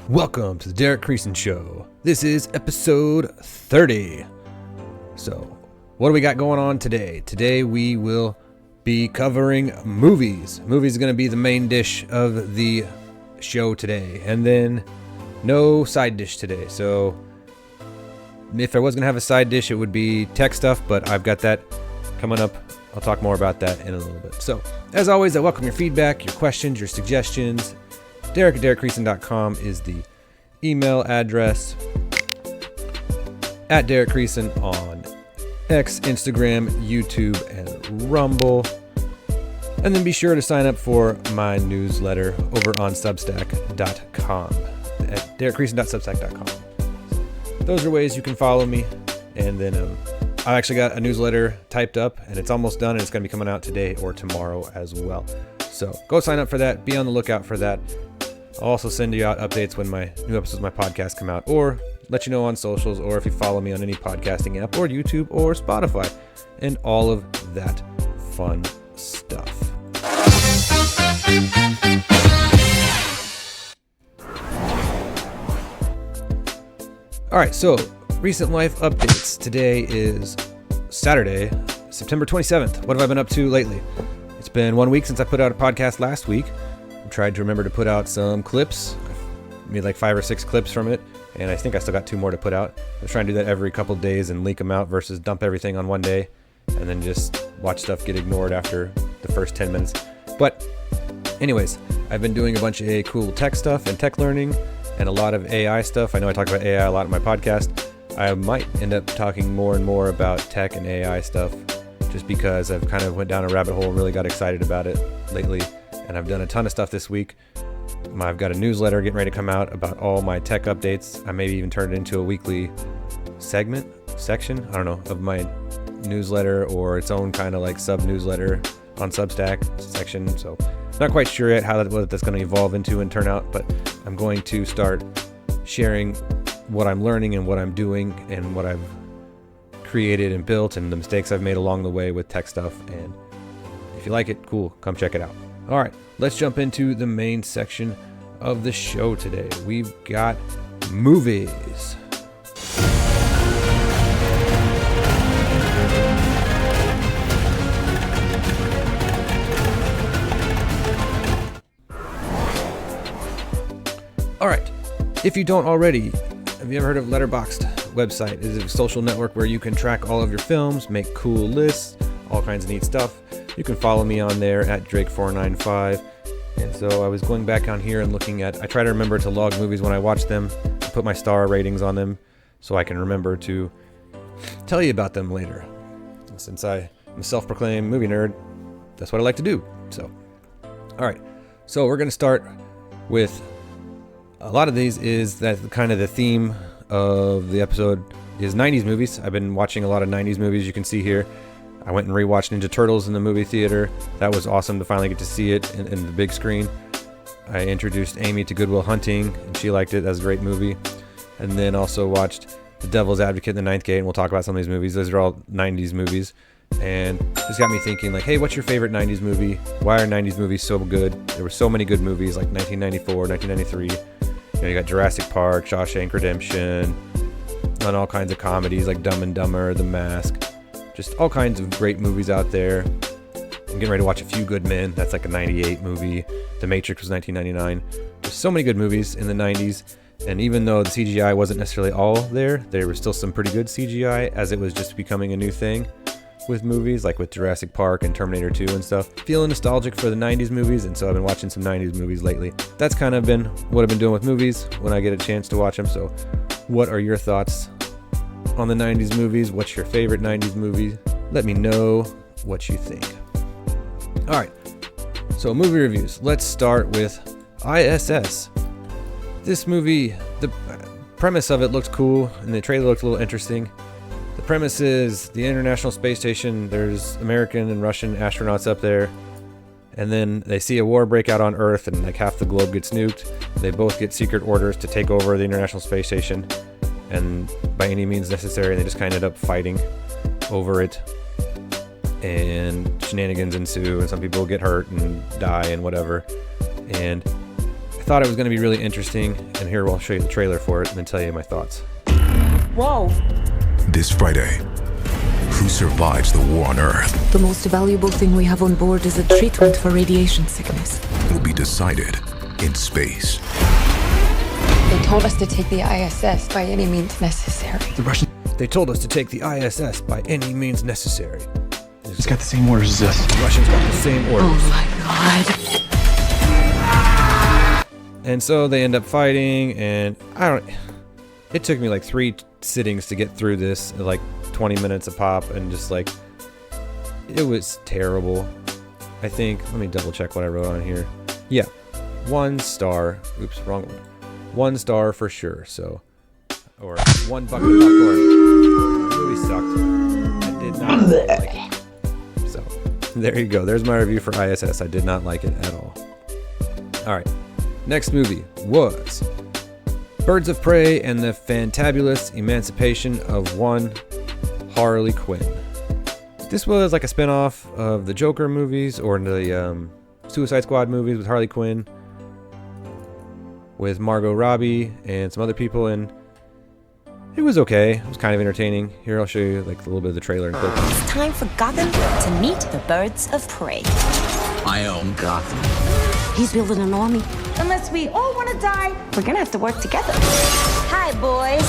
Welcome to the Derek Creason Show. This is episode 30. So, what do we got going on today? Today we will be covering movies. Movies is going to be the main dish of the show today. And then no side dish today. So, if I was going to have a side dish, it would be tech stuff, but I've got that coming up. I'll talk more about that in a little bit. So, as always, I welcome your feedback, your questions, your suggestions. Derek@DerekCreason.com is the email address. At Derek Creason on X, Instagram, YouTube, and Rumble. And then be sure to sign up for my newsletter over on Substack.com at DerekCreason.substack.com. Those are ways you can follow me. And then I actually got a newsletter typed up, and it's almost done, and it's going to be coming out today or tomorrow as well. So go sign up for that. Be on the lookout for that. I'll also send you out updates when my new episodes of my podcast come out, or let you know on socials, or if you follow me on any podcasting app, or YouTube, or Spotify, and all of that fun stuff. All right, so recent life updates. Today is Saturday, September 27th. What have I been up to lately? It's been 1 week since I put out a podcast last week. I tried to remember to put out some clips. I made like 5 or 6 clips from it, and I think I still got 2 more to put out. I was trying to do that every couple days and leak them out versus dump everything on one day and then just watch stuff get ignored after the first 10 minutes. But anyways, I've been doing a bunch of cool tech stuff and tech learning and a lot of AI stuff. I know I talk about AI a lot in my podcast. I might end up talking more and more about tech and AI stuff just because I've kind of went down a rabbit hole and really got excited about it lately. And I've done a ton of stuff this week. I've got a newsletter getting ready to come out about all my tech updates. I maybe even turned it into a weekly section, I don't know, of my newsletter, or its own kind of like sub-newsletter on Substack section. So not quite sure yet what that's going to evolve into and turn out, but I'm going to start sharing what I'm learning and what I'm doing and what I've created and built and the mistakes I've made along the way with tech stuff. And if you like it, cool, come check it out. All right, let's jump into the main section of the show today. We've got movies. All right, if you don't already, have you ever heard of Letterboxd website? It is a social network where you can track all of your films, make cool lists, all kinds of neat stuff. You can follow me on there at Drake495. And so I was going back on here and looking at, I try to remember to log movies when I watch them, put my star ratings on them so I can remember to tell you about them later. Since I'm a self-proclaimed movie nerd, that's what I like to do. So, all right. So we're going to start with a lot of these is that kind of the theme of the episode is 90s movies. I've been watching a lot of 90s movies. You can see here. I went and rewatched Ninja Turtles in the movie theater. That was awesome to finally get to see it in the big screen. I introduced Amy to Good Will Hunting, and she liked it. That was a great movie. And then also watched The Devil's Advocate and The Ninth Gate, and we'll talk about some of these movies. Those are all 90s movies. And just got me thinking, like, hey, what's your favorite 90s movie? Why are 90s movies so good? There were so many good movies, like 1994, 1993. You got Jurassic Park, Shawshank Redemption, and all kinds of comedies like Dumb and Dumber, The Mask. Just all kinds of great movies out there. I'm getting ready to watch A Few Good Men. That's like a 98 movie. The Matrix was 1999. There's so many good movies in the 90s. And even though the CGI wasn't necessarily all there was still some pretty good CGI as it was just becoming a new thing with movies, like with Jurassic Park and Terminator 2 and stuff. Feeling nostalgic for the 90s movies, and so I've been watching some 90s movies lately. That's kind of been what I've been doing with movies when I get a chance to watch them. So what are your thoughts on the 90s movies? What's your favorite 90s movie? Let me know what you think. All right, so movie reviews. Let's start with ISS. This movie, the premise of it looked cool, and the trailer looked a little interesting. The premise is the International Space Station, there's American and Russian astronauts up there, and then they see a war break out on Earth, and like half the globe gets nuked. They both get secret orders to take over the International Space Station, and by any means necessary, they just kind of end up fighting over it, and shenanigans ensue, and some people get hurt and die and whatever. And thought it was going to be really interesting, and here I'll show you the trailer for it and then tell you my thoughts. Whoa. This Friday, who survives the war on Earth The most valuable thing we have on board is a treatment for radiation sickness. will be decided in space. They told us to take the ISS by any means necessary. They told us to take the ISS by any means necessary. It's got the same orders as us. The Russians got the same orders. Oh my god. And so they end up fighting, and it took me like 3 sittings to get through this, like 20 minutes a pop, and just like, it was terrible. I think, let me double check what I wrote on here. Yeah, 1 star. Oops, wrong one. 1 star for sure, so, or 1 bucket of popcorn. The movie sucked. I did not like it. So, there you go. There's my review for ISS. I did not like it at all. Alright, next movie was Birds of Prey and the Fantabulous Emancipation of One Harley Quinn. This was like a spin-off of the Joker movies, or the Suicide Squad movies with Harley Quinn, with Margot Robbie and some other people, and it was okay. It was kind of entertaining. Here, I'll show you like a little bit of the trailer and clip. It's time for Gotham to meet the Birds of Prey. I own Gotham. He's building an army. Unless we all want to die, We're gonna have to work together. Hi, boys.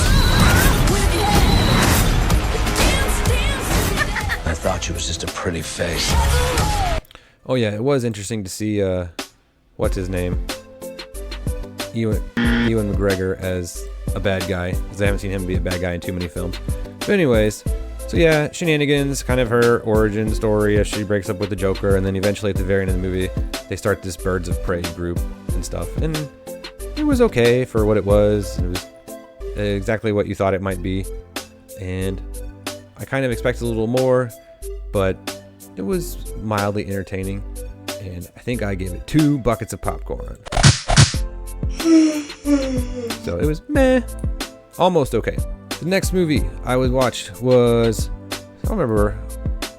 I thought she was just a pretty face. Oh yeah, it was interesting to see what's his name, Ewan McGregor as a bad guy, because I haven't seen him be a bad guy in too many films. But anyways, so yeah, shenanigans, kind of her origin story as she breaks up with the Joker, and then eventually at the very end of the movie, they start this Birds of Prey group and stuff, and it was okay for what it was. It was exactly what you thought it might be, and I kind of expected a little more, but it was mildly entertaining, and I think I gave it 2 buckets of popcorn. So it was meh, almost okay. The next movie I would watch was, I don't remember,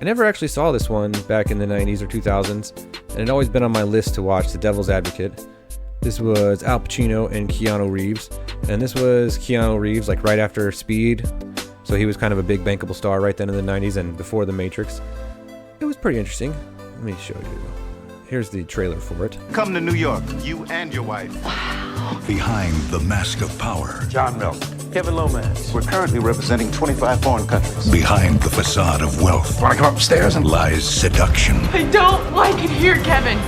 I never actually saw this one back in the 90s or 2000s, and it had always been on my list to watch, The Devil's Advocate. This was Al Pacino and Keanu Reeves, and this was Keanu Reeves like right after Speed, so he was kind of a big bankable star right then in the 90s and before The Matrix. It was pretty interesting. Let me show you. Here's the trailer for it. Come to New York, you and your wife. Behind the mask of power, John Milk. Kevin Lomax. We're currently representing 25 foreign countries. behind the facade of wealth, Want to come upstairs and lies seduction, I don't like it here, Kevin.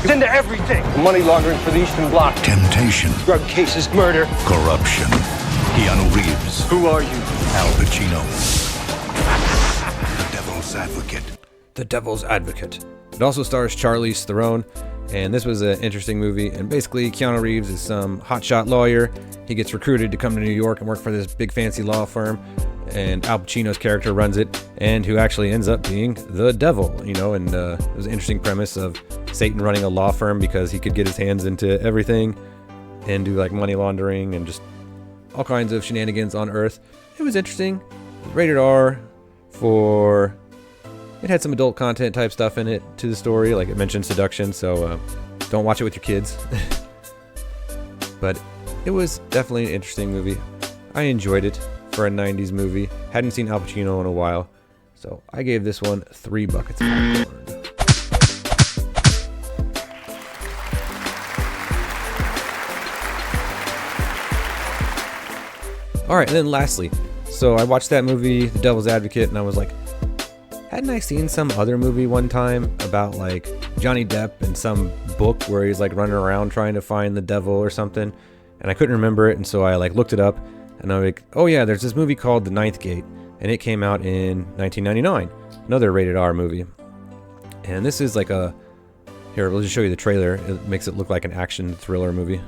get into everything? Money laundering for the Eastern Bloc. temptation, Drug cases, murder. corruption. Keanu Reeves, Who are you? Al Pacino. The Devil's Advocate. The Devil's Advocate. It also stars Charlize Theron, and this was an interesting movie. And basically, Keanu Reeves is some hotshot lawyer. He gets recruited to come to New York and work for this big fancy law firm, and Al Pacino's character runs it, and who actually ends up being the devil, you know. And it was an interesting premise of Satan running a law firm because he could get his hands into everything and do like money laundering and just all kinds of shenanigans on Earth. It was interesting. It was rated R for... It had some adult content type stuff in it to the story, like it mentioned seduction, so don't watch it with your kids. But it was definitely an interesting movie. I enjoyed it for a 90s movie. Hadn't seen Al Pacino in a while, so I gave this one 3 buckets of popcorn. Alright, and then lastly, so I watched that movie, The Devil's Advocate, and I was like, hadn't I seen some other movie one time about like Johnny Depp in some book where he's like running around trying to find the devil or something? And I couldn't remember it, and so I like looked it up, and I'm like, oh yeah, there's this movie called The Ninth Gate, and it came out in 1999. Another rated R movie. And this is like a... Here, we'll just show you the trailer. It makes it look like an action thriller movie.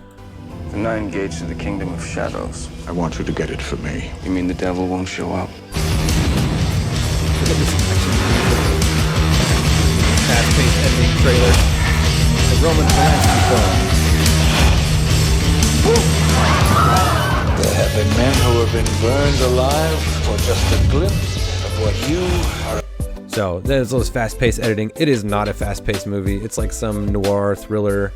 The 9 gates of the kingdom of shadows. I want you to get it for me. You mean the devil won't show up? Fast-paced editing trailer. The Roman Polanski film. There have been men who have been burned alive for just a glimpse of what you are. So there's those fast-paced editing. It is not a fast-paced movie. It's like some noir thriller.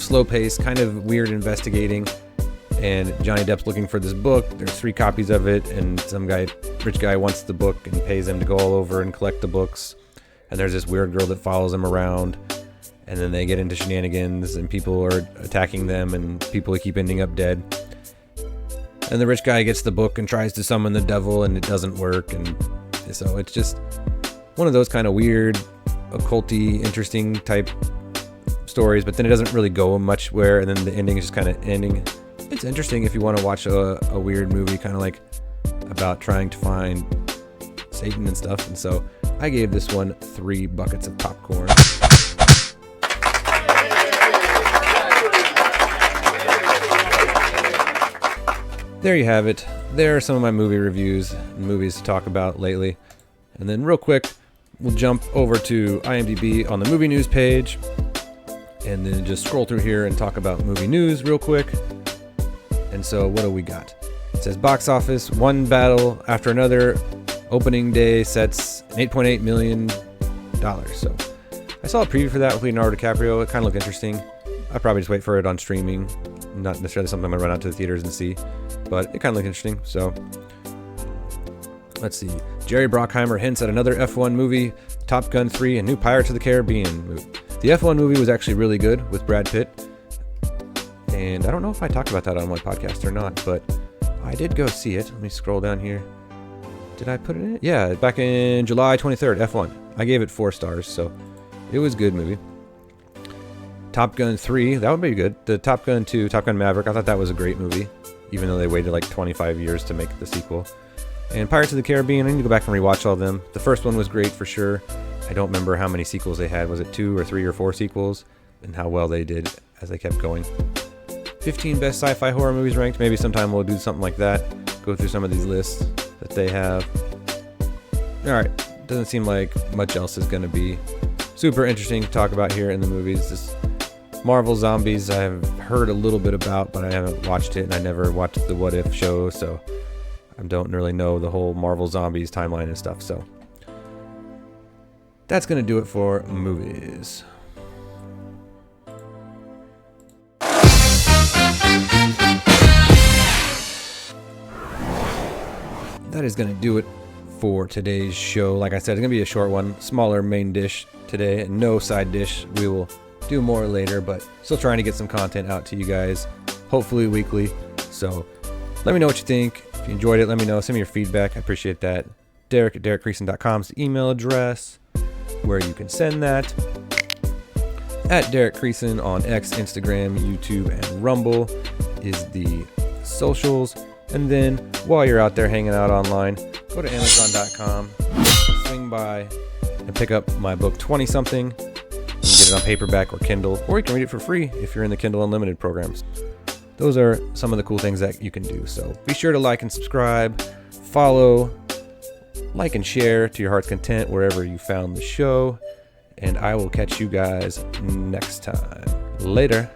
slow paced, kind of weird investigating. And Johnny Depp's looking for this book. There's 3 copies of it, and some rich guy wants the book and pays him to go all over and collect the books. And there's this weird girl that follows him around. And then they get into shenanigans, and people are attacking them, and people keep ending up dead. And the rich guy gets the book and tries to summon the devil, and it doesn't work. And so it's just one of those kind of weird, occulty, interesting type stories. But then it doesn't really go much where, and then the ending is just kind of ending. It's interesting if you want to watch a weird movie, kind of like about trying to find Satan and stuff. And so I gave this one 3 buckets of popcorn. There you have it. There are some of my movie reviews and movies to talk about lately. And then real quick, we'll jump over to IMDb on the movie news page, and then just scroll through here and talk about movie news real quick. And so what do we got? It says box office, one battle after another. Opening day sets $8.8 million. So I saw a preview for that with Leonardo DiCaprio. It kind of looked interesting. I'll probably just wait for it on streaming. Not necessarily something I'm going to run out to the theaters and see. But it kind of looked interesting. So let's see. Jerry Bruckheimer hints at another F1 movie, Top Gun 3, and new Pirates of the Caribbean movie. The F1 movie was actually really good with Brad Pitt. And I don't know if I talked about that on my podcast or not, but I did go see it. Let me scroll down here. Did I put it in? Yeah, back in July 23rd, F1. I gave it 4 stars, so it was a good movie. Top Gun 3, that would be good. The Top Gun 2, Top Gun Maverick, I thought that was a great movie, even though they waited like 25 years to make the sequel. And Pirates of the Caribbean, I need to go back and rewatch all of them. The first one was great for sure. I don't remember how many sequels they had. Was it 2 or 3 or 4 sequels? And how well they did as they kept going. 15 best sci-fi horror movies ranked. Maybe sometime we'll do something like that. Go through some of these lists that they have. Alright, doesn't seem like much else is going to be super interesting to talk about here in the movies. This Marvel Zombies I have heard a little bit about, but I haven't watched it, and I never watched the What If show, so I don't really know the whole Marvel Zombies timeline and stuff. So that's going to do it for movies. That is going to do it for today's show. Like I said, it's going to be a short one, smaller main dish today, and no side dish. We will do more later, but still trying to get some content out to you guys, hopefully weekly. So let me know what you think. If you enjoyed it, let me know. Send me your feedback. I appreciate that. Derek at DerekCreason.com is the email address where you can send that. At Derek Creason on X, Instagram, YouTube, and Rumble is the socials. And then while you're out there hanging out online, go to Amazon.com, swing by, and pick up my book 20-something. You can get it on paperback or Kindle, or you can read it for free if you're in the Kindle Unlimited programs. Those are some of the cool things that you can do. So be sure to like and subscribe, follow, like and share to your heart's content wherever you found the show. And I will catch you guys next time. Later.